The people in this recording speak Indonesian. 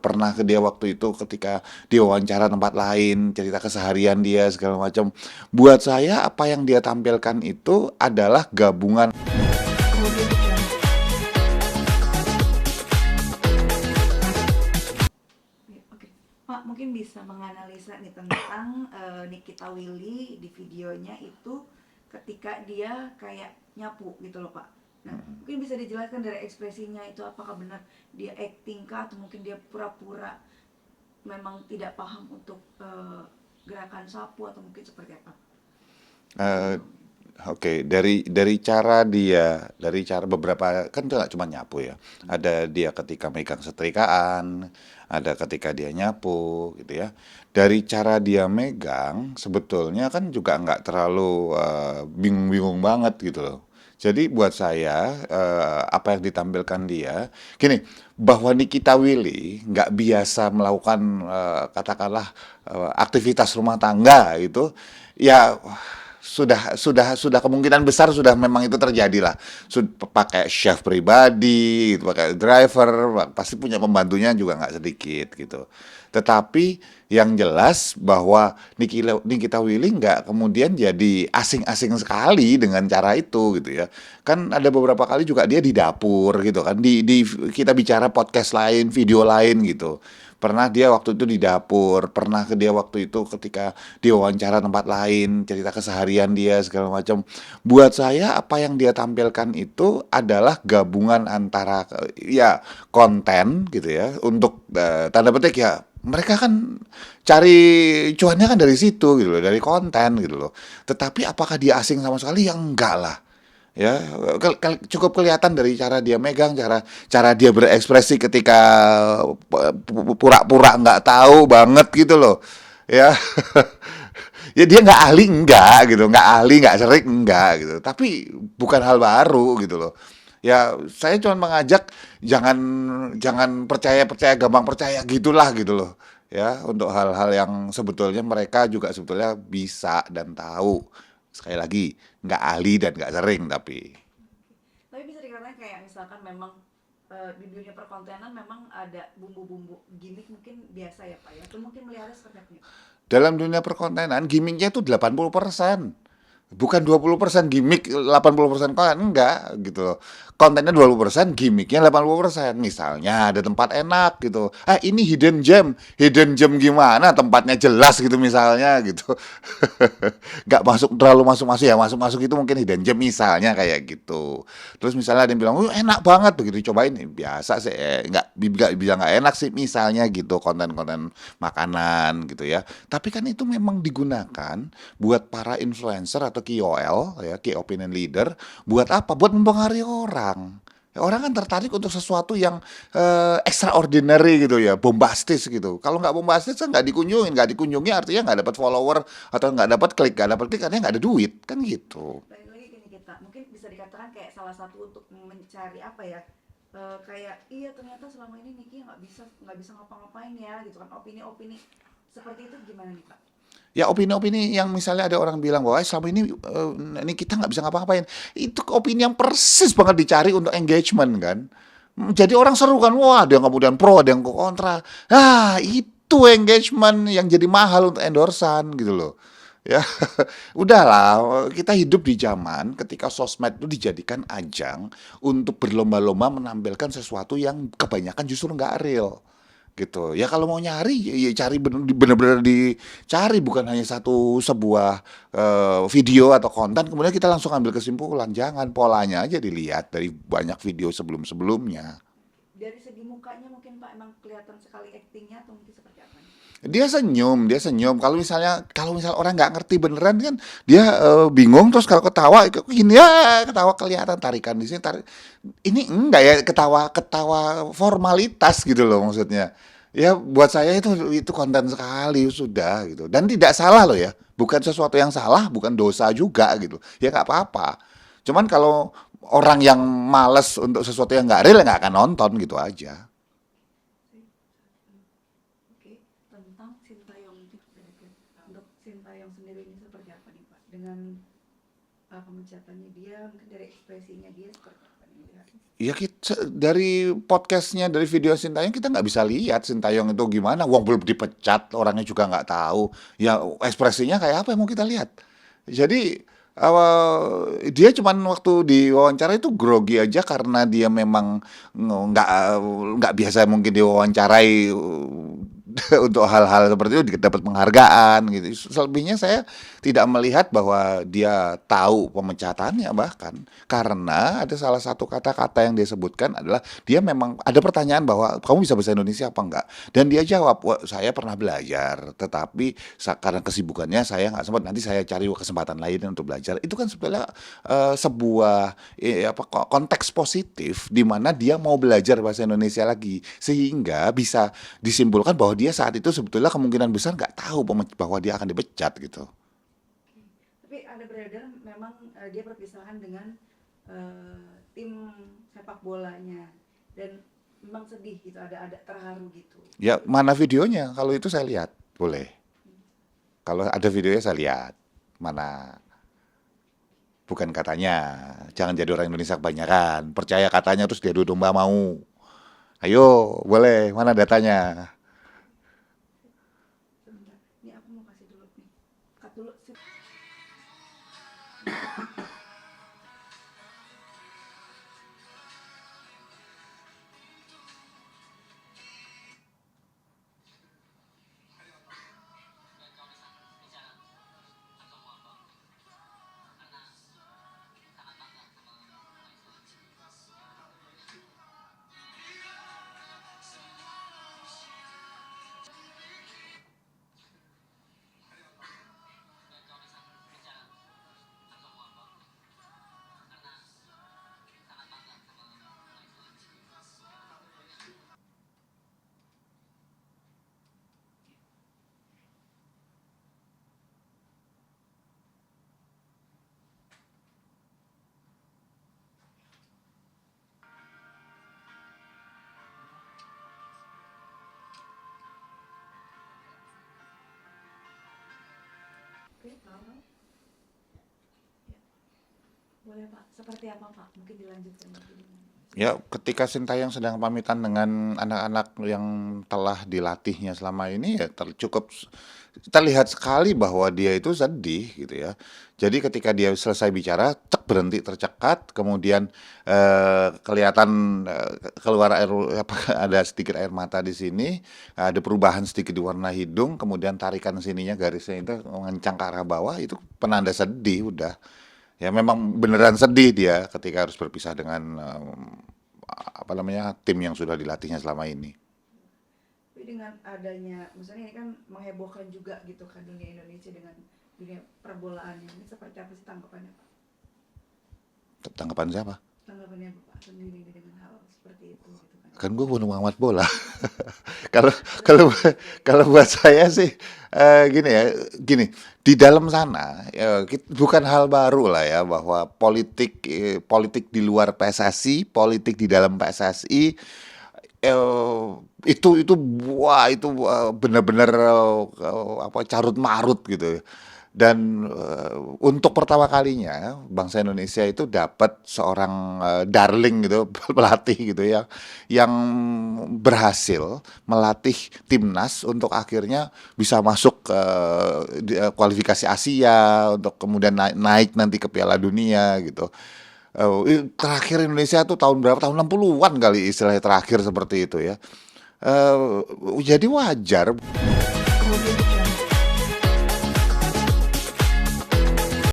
pernah ke dia waktu itu ketika diwawancara tempat lain, cerita keseharian dia segala macam. Buat saya apa yang dia tampilkan itu adalah gabungan. Oke, Pak mungkin bisa menganalisa nih tentang Nikita Willy di videonya itu ketika dia kayak nyapu gitu loh Pak. Nah mungkin bisa dijelaskan dari ekspresinya itu apakah benar dia acting kah atau mungkin dia pura-pura memang tidak paham untuk gerakan sapu atau mungkin seperti apa? Eh, Oke, dari cara dia, dari cara beberapa kan itu nggak cuma nyapu ya. Ada dia ketika megang setrikaan, ada ketika dia nyapu, gitu ya. Dari cara dia megang, sebetulnya kan juga nggak terlalu bingung-bingung banget gitu loh. Jadi buat saya apa yang ditampilkan dia, gini, bahwa Nikita Willy nggak biasa melakukan katakanlah aktivitas rumah tangga itu, ya sudah kemungkinan besar sudah memang itu terjadi lah. Pakai chef pribadi, gitu, pakai driver, pasti punya pembantunya juga nggak sedikit gitu. Tetapi yang jelas bahwa Nikita Willy nggak kemudian jadi asing-asing sekali dengan cara itu gitu ya. Kan ada beberapa kali juga dia di dapur gitu kan. Di kita bicara podcast lain, video lain gitu. Pernah dia waktu itu di dapur, pernah ke dia waktu itu ketika diwawancara tempat lain, cerita keseharian dia segala macam. Buat saya apa yang dia tampilkan itu adalah gabungan antara ya konten gitu ya untuk tanda petik ya mereka kan cari cuannya kan dari situ gitu loh, dari konten gitu loh. Tetapi apakah dia asing sama sekali? Ya enggak lah. Ya, cukup kelihatan dari cara dia megang, cara cara dia berekspresi ketika pura-pura nggak tahu banget gitu loh. Ya, ya dia nggak ahli enggak gitu, nggak ahli nggak sering enggak gitu. Tapi bukan hal baru gitu loh. Ya, saya cuma mengajak jangan jangan percaya gampang percaya gitulah gitu loh. Ya, untuk hal-hal yang sebetulnya mereka juga sebetulnya bisa dan tahu. Sekali lagi, nggak ahli dan nggak sering tapi. Tapi bisa dikatakan kayak misalkan memang di dunia perkontenan memang ada bumbu-bumbu gimmick mungkin biasa ya Pak ya. Itu mungkin melihatnya seperti apa nih Pak? Dalam dunia perkontenan, gimmicknya itu 80%. Bukan 20% gimmick, 80% konten, enggak gitu loh. Kontennya 20%, gimmicknya 80%. Misalnya ada tempat enak gitu. Ini hidden gem. Hidden gem gimana? Tempatnya jelas gitu misalnya gitu. Nggak terlalu masuk-masuk ya. Masuk-masuk itu mungkin hidden gem misalnya kayak gitu. Terus misalnya ada yang bilang, enak banget begitu dicobain. Biasa sih, nggak bilang nggak enak sih misalnya gitu konten-konten makanan gitu ya. Tapi kan itu memang digunakan buat para influencer atau KOL ya, Key Opinion Leader, buat apa? Buat mempengaruhi orang. Ya, orang kan tertarik untuk sesuatu yang extraordinary gitu ya, bombastis gitu. Kalau nggak bombastis kan nggak dikunjungi artinya nggak dapat follower atau nggak dapat klik artinya nggak ada duit kan gitu. Balik lagi ke kita mungkin bisa dikatakan kayak salah satu untuk mencari apa ya, kayak iya ternyata selama ini Niki nggak bisa ngapa-ngapain ya gitu kan, opini-opini seperti itu gimana nih Pak? Ya opini-opini yang misalnya ada orang bilang bahwa selama ini kita nggak bisa ngapa-ngapain. Itu opini yang persis banget dicari untuk engagement kan. Jadi orang seru kan, wah ada yang kemudian pro, ada yang kontra. Itu engagement yang jadi mahal untuk endorsan gitu loh. Ya, udahlah, kita hidup di zaman ketika sosmed itu dijadikan ajang untuk berlomba-lomba menampilkan sesuatu yang kebanyakan justru nggak real gitu. Ya kalau mau nyari ya cari bener-bener dicari bukan hanya sebuah video atau konten kemudian kita langsung ambil kesimpulan. Jangan, polanya aja dilihat dari banyak video sebelum-sebelumnya. Dari segi mukanya mungkin Pak emang kelihatan sekali aktingnya atau mungkin seperti apa nih? Dia senyum. Kalau misal orang nggak ngerti beneran kan dia bingung terus kalau ketawa gini ya ketawa kelihatan tarikan di sini ini enggak ya ketawa ketawa formalitas gitu loh maksudnya. Ya buat saya itu konten sekali sudah gitu dan tidak salah loh ya. Bukan sesuatu yang salah, bukan dosa juga gitu. Ya nggak apa-apa. Cuman kalau orang yang males untuk sesuatu yang nggak real nggak akan nonton gitu aja. Oke, tentang Sintayong mungkin untuk Sintayong sendiri ini seperti apa nih Pak? Dengan pemecatannya dia, mungkin dari ekspresinya dia seperti apa nih melihat? Ya kita dari podcastnya, dari video Sintayong kita nggak bisa lihat Sintayong itu gimana. Wong belum dipecat, orangnya juga nggak tahu. Ya ekspresinya kayak apa yang mau kita lihat. Jadi dia cuman waktu diwawancara itu grogi aja karena dia memang nggak biasa mungkin diwawancarai untuk hal-hal seperti itu dapat penghargaan gitu. Selebihnya saya tidak melihat bahwa dia tahu pemecatannya bahkan karena ada salah satu kata-kata yang dia sebutkan adalah dia memang ada pertanyaan bahwa kamu bisa bahasa Indonesia apa enggak dan dia jawab, wah, saya pernah belajar tetapi karena kesibukannya saya nggak sempat, nanti saya cari kesempatan lain untuk belajar. Itu kan sebetulnya sebuah konteks positif di mana dia mau belajar bahasa Indonesia lagi sehingga bisa disimpulkan bahwa dia saat itu sebetulnya kemungkinan besar nggak tahu bahwa dia akan dipecat gitu. Tapi ada beredar memang dia perpisahan dengan tim sepak bolanya dan memang sedih gitu, ada terharu gitu. Ya mana videonya? Kalau itu saya lihat boleh. Kalau ada videonya saya lihat mana. Bukan katanya, jangan jadi orang Indonesia kebanyakan. Percaya katanya terus dia domba mau. Ayo, boleh. Mana datanya? Sebentar, ini aku mau kasih dulu nih, cut dulu sih. Oke, paham. Ya. Boleh Pak, seperti apa Pak? Mungkin dilanjutkan lagi dengan Ya, ketika Sintayong sedang pamitan dengan anak-anak yang telah dilatihnya selama ini ya cukup terlihat sekali bahwa dia itu sedih gitu ya. Jadi ketika dia selesai bicara, cek berhenti tercekat, kemudian kelihatan keluar air apa ada sedikit air mata di sini, ada perubahan sedikit di warna hidung, kemudian tarikan sininya garisnya itu mengencang ke arah bawah itu penanda sedih udah. Ya memang beneran sedih dia ketika harus berpisah dengan apa namanya tim yang sudah dilatihnya selama ini. tapi dengan adanya, misalnya ini kan menghebohkan juga gitu kan dunia Indonesia dengan dunia perbolaan ini, seperti apa sih tanggapannya Pak? Tanggapan siapa? Tanggapannya Bapak sendiri dengan hal seperti itu gitu kan? Kan gue bukan pengamat bola. Kalau kalau kalau buat saya sih gini ya, gini di dalam sana ya, bukan hal baru lah ya bahwa politik di luar PSSI, politik di dalam PSSI eh, itu wah itu benar-benar apa carut marut gitu. Dan untuk pertama kalinya bangsa Indonesia itu dapat seorang darling gitu pelatih gitu ya yang berhasil melatih timnas untuk akhirnya bisa masuk ke kualifikasi Asia untuk kemudian naik nanti ke Piala Dunia gitu. Terakhir Indonesia tuh tahun berapa? Tahun 60-an kali istilahnya terakhir seperti itu ya. Jadi wajar